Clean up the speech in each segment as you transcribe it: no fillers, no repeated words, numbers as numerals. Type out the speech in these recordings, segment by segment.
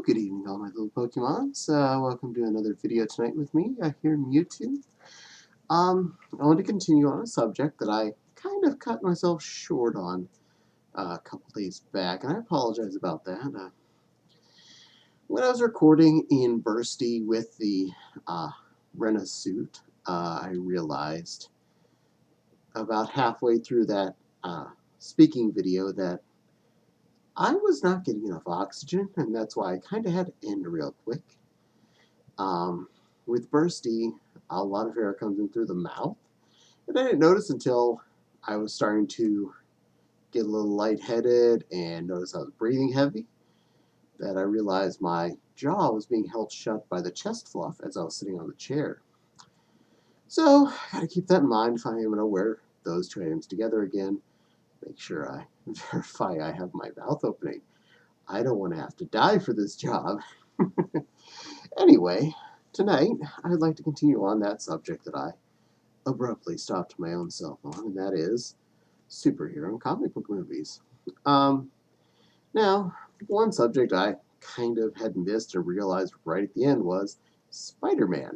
Well, good evening, all my little Pokemons. Welcome to another video tonight with me here in Mewtwo. I want to continue on a subject that I kind of cut myself short on a couple days back, and I apologize about that. When I was recording in Bursty with the Rena suit, I realized about halfway through that speaking video that I was not getting enough oxygen, and that's why I kind of had to end real quick. With Bursty, a lot of air comes in through the mouth, and I didn't notice until I was starting to get a little lightheaded and notice I was breathing heavy that I realized my jaw was being held shut by the chest fluff as I was sitting on the chair. So, I gotta keep that in mind if I am gonna wear those two items together again. Make sure I verify I have my mouth opening. I don't want to have to die for this job. Anyway, tonight I'd like to continue on that subject that I abruptly stopped my own self on, and that is superhero and comic book movies. Now, one subject I kind of had missed and realized right at the end was Spider-Man.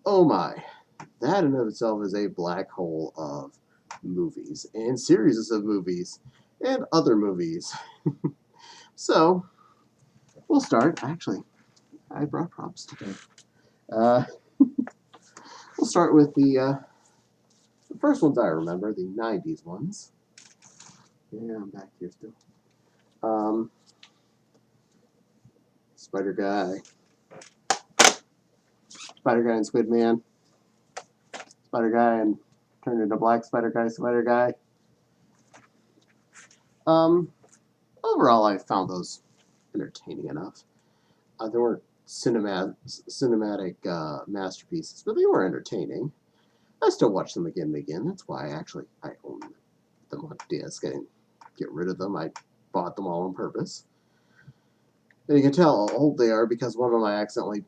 Oh my, that in and of itself is a black hole of movies and series of movies and other movies. So, we'll start. Actually, I brought props today. We'll start with the first ones I remember, the 90s ones. Yeah, I'm back here still. Spider Guy and Squid Man. Spider Guy and turned into Black Spider Guy. Overall, I found those entertaining enough. They weren't cinematic masterpieces, but they were entertaining. I still watch them again and again. That's why I own them on disc. I didn't get rid of them. I bought them all on purpose. And you can tell how old they are because one of them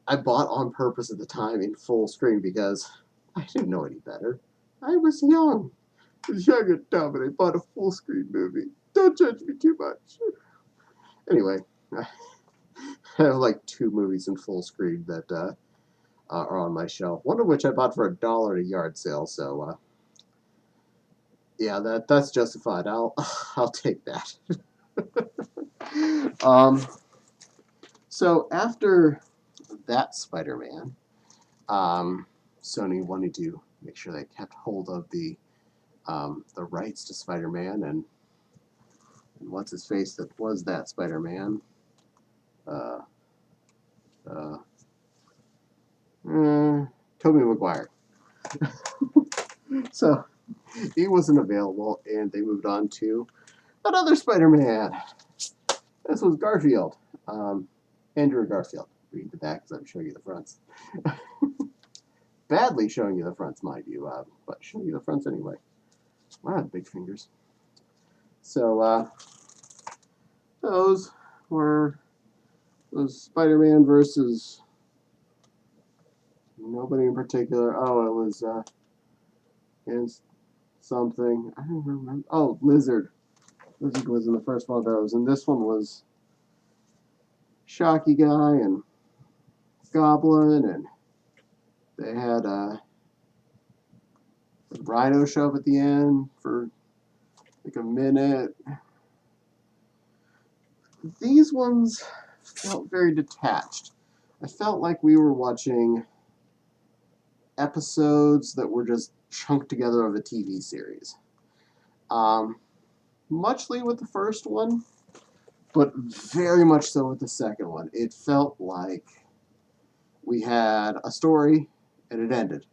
I bought on purpose at the time in full screen because I didn't know any better. I was young. I was young and dumb, and I bought a full screen movie. Don't judge me too much. Anyway, I have like 2 movies in full screen that are on my shelf. One of which I bought for $1 at a yard sale. So yeah, that's justified. I'll take that. So after that Spider-Man, Sony wanted to make sure they kept hold of the rights to Spider-Man and what's his face that was that Spider-Man. Tobey Maguire. So he wasn't available, and they moved on to another Spider-Man. This was Garfield. Andrew Garfield. Read the backs, I'm showing you the fronts. Badly showing you the fronts, mind you, but showing you the fronts anyway. Wow, big fingers. So, those were Spider-Man versus nobody in particular. Oh, it was and something. I don't remember. Oh, Lizard. Lizard was in the first one of those, and this one was Shocky Guy and Goblin, and they had the Rhino show up at the end for like a minute. These ones felt very detached. I felt like we were watching episodes that were just chunked together of a TV series. Muchly with the first one, but very much so with the second one. It felt like we had a story and it ended.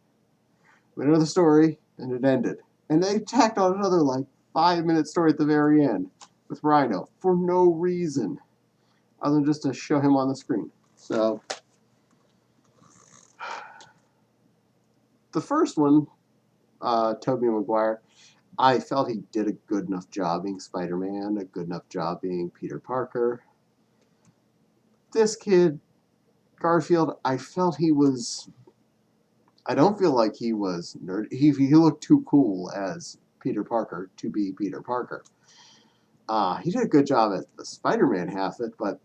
We had another story and it ended. And they tacked on another like 5-minute story at the very end with Rhino for no reason other than just to show him on the screen. So the first one, Tobey Maguire, I felt he did a good enough job being Spider-Man, a good enough job being Peter Parker. This kid, Garfield, I felt he was... I don't feel like he was nerd. He looked too cool as Peter Parker to be Peter Parker. He did a good job at the Spider-Man half of it, but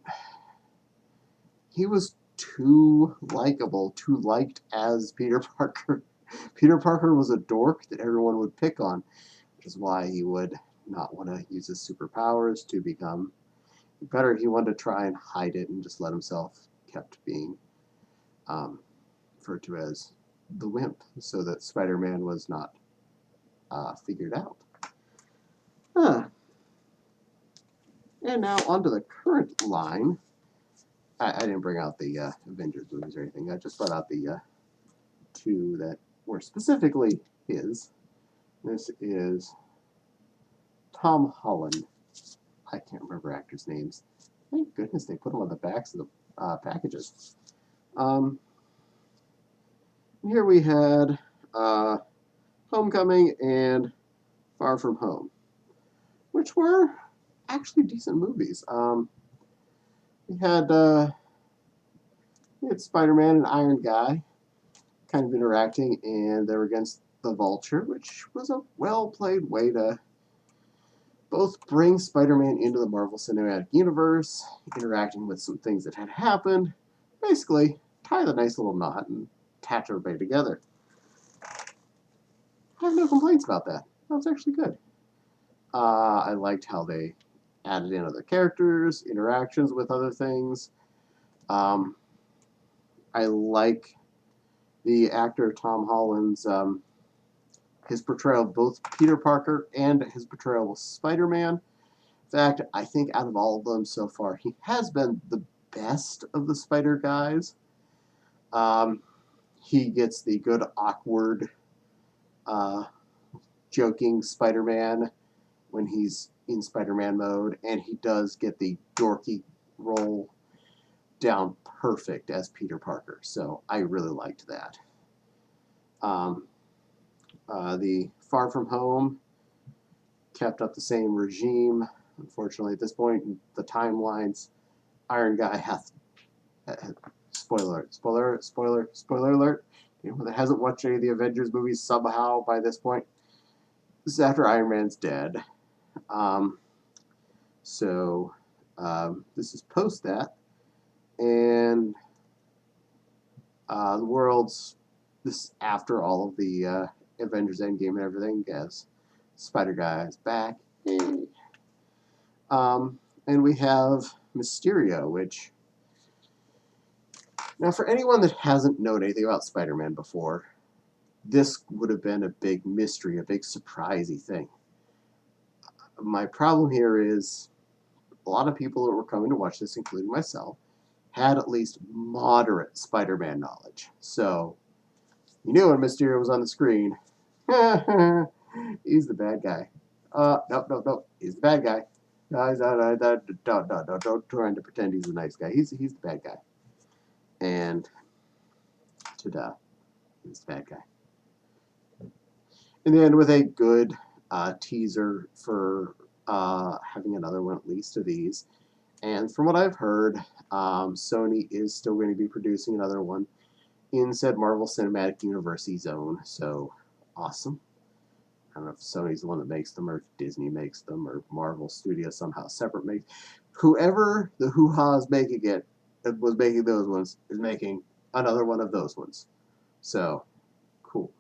he was too likable, too liked as Peter Parker. Peter Parker was a dork that everyone would pick on, which is why he would not want to use his superpowers to become better. He wanted to try and hide it and just let himself kept being referred to as the wimp, so that Spider-Man was not figured out. Huh. And now onto the current line. I didn't bring out the Avengers movies or anything. I just brought out the two that were specifically his. This is Tom Holland. I can't remember actors' names. Thank goodness they put them on the backs of the packages. Here we had Homecoming and Far From Home, which were actually decent movies. We had Spider-Man and Iron Guy kind of interacting, and they were against the Vulture, which was a well-played way to both bring Spider-Man into the Marvel Cinematic Universe, interacting with some things that had happened, basically tie the nice little knot and attach everybody together. I have no complaints about that. That was actually good. I liked how they added in other characters, interactions with other things. I like the actor Tom Holland's his portrayal of both Peter Parker and his portrayal of Spider-Man. In fact, I think out of all of them so far, he has been the best of the Spider guys. He gets the good, awkward, joking Spider-Man when he's in Spider-Man mode, and he does get the dorky role down perfect as Peter Parker. So I really liked that. The Far From Home kept up the same regime. Unfortunately, at this point in the timelines, Iron Guy hath spoiler alert. Anyone that hasn't watched any of the Avengers movies somehow by this point, this is after Iron Man's dead. This is post that, and the world's this after all of the Avengers Endgame and everything. Guess Spider Guy's back. Hey. And we have Mysterio, which now for anyone that hasn't known anything about Spider-Man before, this would have been a big mystery, a big surprisey thing. My problem here is a lot of people that were coming to watch this, including myself, had at least moderate Spider-Man knowledge. So you knew when Mysterio was on the screen, he's the bad guy. No, he's the bad guy. Don't try to pretend he's the nice guy. He's the bad guy. And ta-da, he's the bad guy. And then with a good teaser for having another one at least of these. And from what I've heard, Sony is still going to be producing another one in said Marvel Cinematic Universe zone. So awesome. I don't know if Sony's the one that makes them, or Disney makes them, or Marvel Studios somehow separate makes. Whoever the hoo-ha is making it, that was making those ones, is making another one of those ones. So, cool.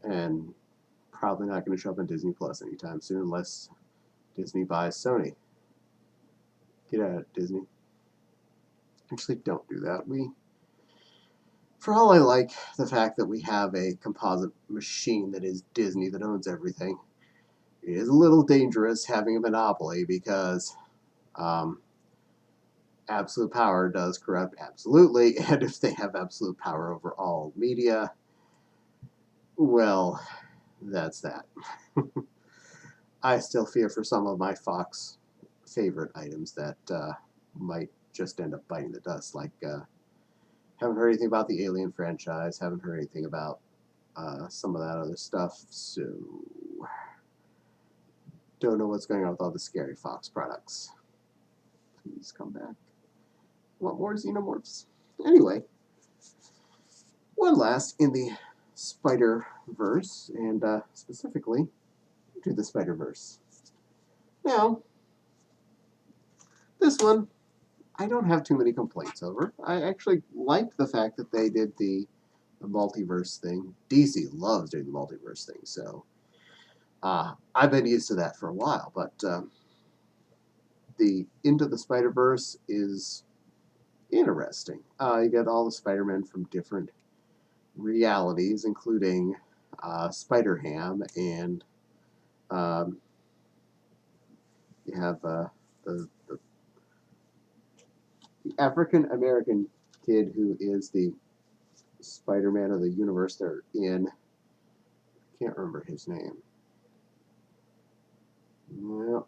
And probably not going to show up on Disney Plus anytime soon unless Disney buys Sony. Get out of it, Disney. Actually, don't do that. For all I like the fact that we have a composite machine that is Disney that owns everything, it is a little dangerous having a monopoly because absolute power does corrupt absolutely, and if they have absolute power over all media, well, that's that. I still fear for some of my Fox favorite items that might just end up biting the dust, like haven't heard anything about the Alien franchise, haven't heard anything about some of that other stuff, so don't know what's going on with all the scary Fox products. Please come back. Want more Xenomorphs? Anyway, one last in the Spider-Verse, and specifically to the Spider-Verse. Now, this one, I don't have too many complaints over. I actually liked the fact that they did the multiverse thing. DC loves doing the multiverse thing, so I've been used to that for a while. But the Into the Spider-Verse is interesting. You get all the Spider-Men from different realities, including Spider-Ham, and um, you have the African American kid who is the Spider-Man of the universe they're in. I can't remember his name. Well,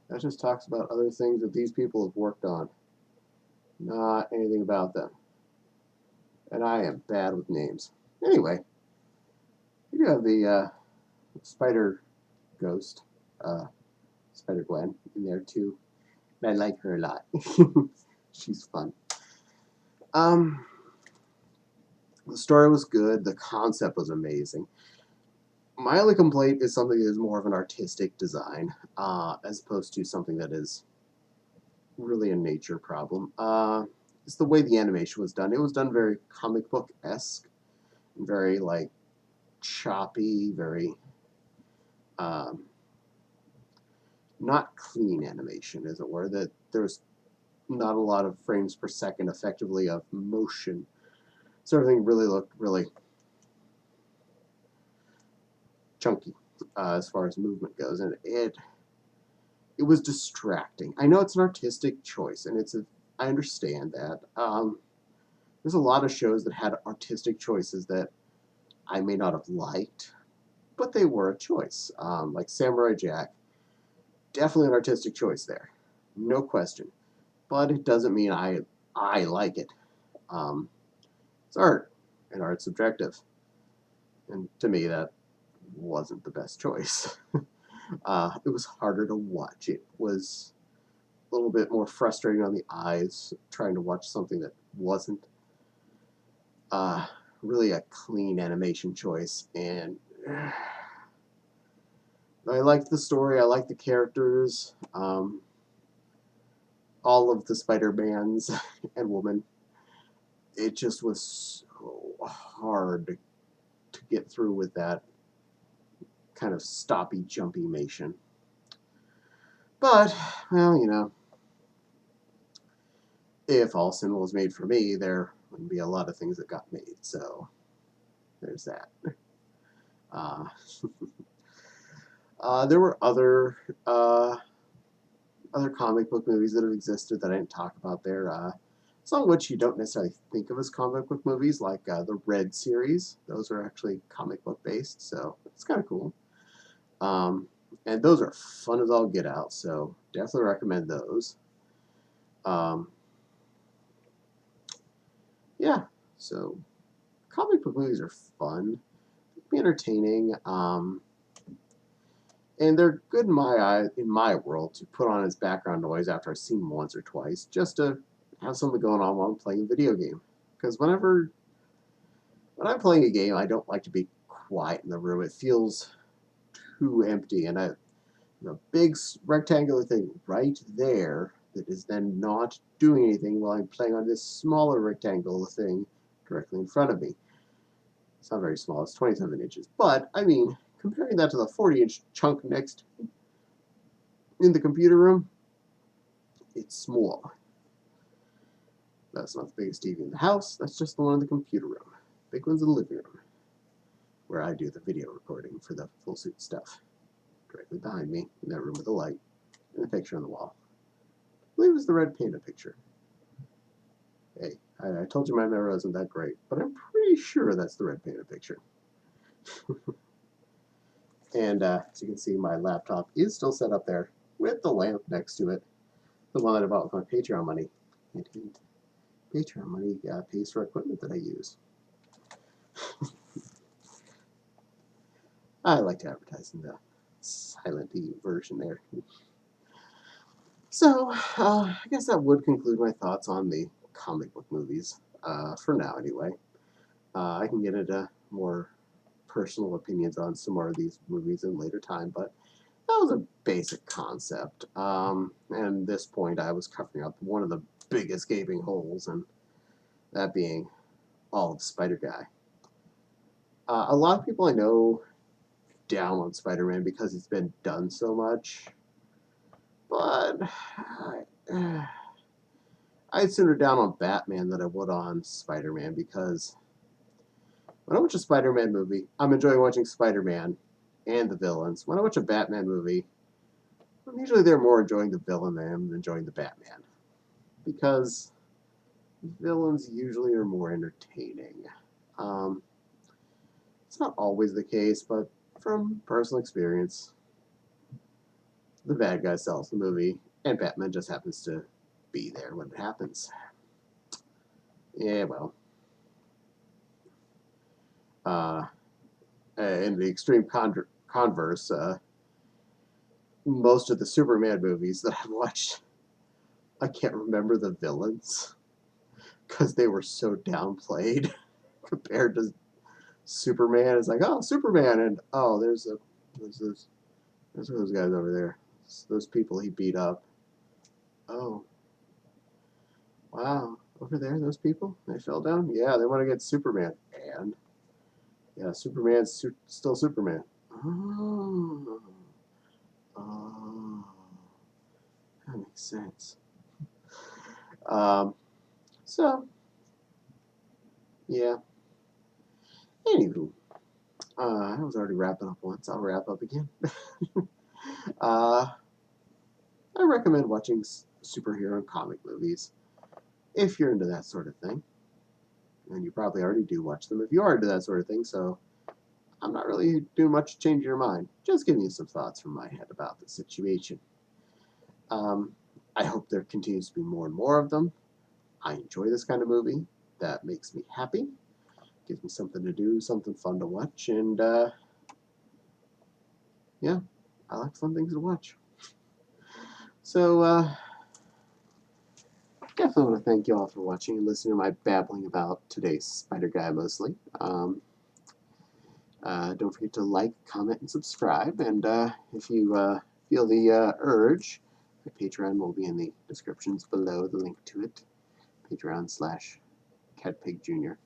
that just talks about other things that these people have worked on, not anything about them. And I am bad with names. Anyway, you do have the Spider Ghost, uh, Spider Gwen, in there too. And I like her a lot. She's fun. Um, the story was good. The concept was amazing. My only complaint is something that is more of an artistic design, as opposed to something that is really a nature problem. It's the way the animation was done. It was done very comic book esque, very like choppy, very um, not clean animation, as it were. That there's not a lot of frames per second, effectively, of motion. So everything really looked really chunky as far as movement goes, and it was distracting. I know it's an artistic choice, and I understand that. There's a lot of shows that had artistic choices that I may not have liked, but they were a choice. Like Samurai Jack, definitely an artistic choice there, no question. But it doesn't mean I like it. Um, it's art, and art's subjective, and to me that wasn't the best choice. It was harder to watch. It was a little bit more frustrating on the eyes trying to watch something that wasn't uh, really a clean animation choice. And I liked the story. I liked the characters. All of the Spider-Mans and woman. It just was so hard to get through with that kind of stoppy, jumpy mation. But, well, if all cinema was made for me, there wouldn't be a lot of things that got made. So there's that. Uh, there were other comic book movies that have existed that I didn't talk about there. Some of which you don't necessarily think of as comic book movies, like the Red series. Those are actually comic book based, so it's kind of cool. And those are fun as all get out, so definitely recommend those. Um, yeah, so comic book movies are fun, be entertaining, and they're good in my eye, in my world, to put on as background noise after I've seen them once or twice, just to have something going on while I'm playing a video game. Because when I'm playing a game, I don't like to be quiet in the room. It feels too empty, and a big rectangular thing right there that is then not doing anything while I'm playing on this smaller rectangular thing directly in front of me. It's not very small, it's 27 inches. But, I mean, comparing that to the 40-inch chunk next in the computer room, it's small. That's not the biggest TV in the house, that's just the one in the computer room. Big one's in the living room, where I do the video recording for the full suit stuff. Directly behind me, in that room with the light, and the picture on the wall. I believe it was the red panda picture. Hey, I told you my memory wasn't that great, but I'm pretty sure that's the red panda picture. And as you can see, my laptop is still set up there with the lamp next to it. The one that I bought with my Patreon money. And Patreon money pays for equipment that I use. I like to advertise in the silent E version there. So, I guess that would conclude my thoughts on the comic book movies, for now anyway. I can get into more personal opinions on some more of these movies in later time, but that was a basic concept. And at this point, I was covering up one of the biggest gaping holes, and that being all of Spider Guy. A lot of people I know down on Spider-Man because he's been done so much, but I'd sooner down on Batman than I would on Spider-Man, because when I watch a Spider-Man movie, I'm enjoying watching Spider-Man and the villains. When I watch a Batman movie, I'm usually there more enjoying the villain than I'm enjoying the Batman, because villains usually are more entertaining. Um, it's not always the case, but from personal experience, the bad guy sells the movie, and Batman just happens to be there when it happens. Yeah, well. Uh, in the extreme converse, most of the Superman movies that I've watched, I can't remember the villains because they were so downplayed compared to Superman. It's like, oh, Superman, and oh, there's those guys over there, those people he beat up. Oh, wow, over there, those people, they fell down. Yeah, they want to get Superman, and yeah, Superman's still Superman. Oh, oh, that makes sense. Um, so yeah. Anywho, I was already wrapping up once. I'll wrap up again. uh, I recommend watching superhero and comic movies if you're into that sort of thing, and you probably already do watch them if you are into that sort of thing. So I'm not really doing much to change your mind. Just giving you some thoughts from my head about the situation. Um, I hope there continues to be more and more of them. I enjoy this kind of movie. That makes me happy. Gives me something to do, something fun to watch, and yeah, I like fun things to watch. So definitely want to thank you all for watching and listening to my babbling about today's Spider Guy mostly. Don't forget to like, comment, and subscribe. And if you feel the urge, my Patreon will be in the descriptions below, the link to it. Patreon/CatPigJr.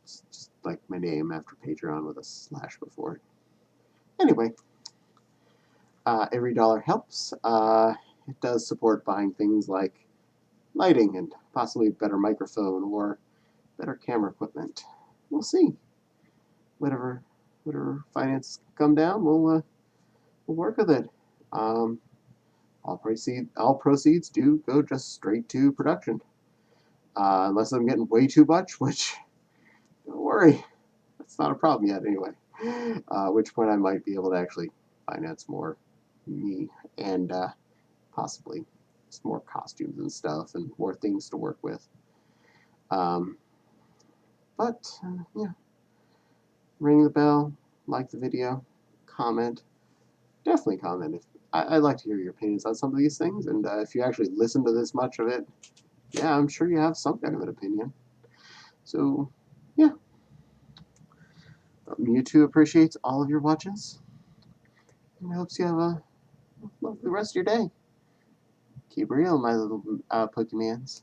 It's just like my name after Patreon with a slash before it. Anyway, every dollar helps. It does support buying things like lighting and possibly a better microphone or better camera equipment. We'll see. Whatever finances come down, we'll work with it. Um, all proceeds do go just straight to production, unless I'm getting way too much, which don't worry, that's not a problem yet anyway. At which point I might be able to actually finance more me and possibly some more costumes and stuff and more things to work with. Um, but yeah, ring the bell, like the video, comment. Definitely comment. If I'd like to hear your opinions on some of these things, and if you actually listen to this much of it, yeah, I'm sure you have some kind of an opinion. So, yeah. Mewtwo appreciates all of your watches, and hopes you have a lovely rest of your day. Keep real, my little Pokemans.